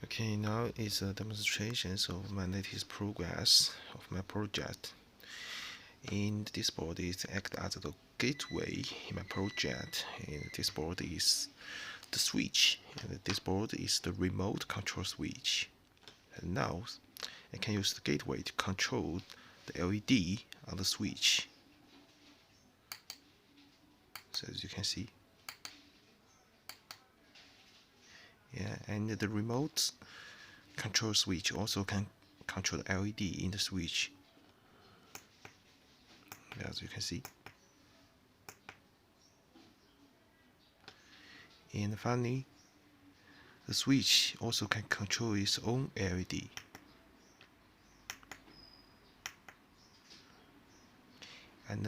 Okay, now is a demonstration of my latest progress of my project. And this board is act as the gateway in my project, and this board is the switch, and this board is the remote control switch. And now I can use the gateway to control the LED on the switch. So as you can see, yeah, and the remote control switch also can control the LED in the switch, as you can see. And finally, the switch also can control its own LED. And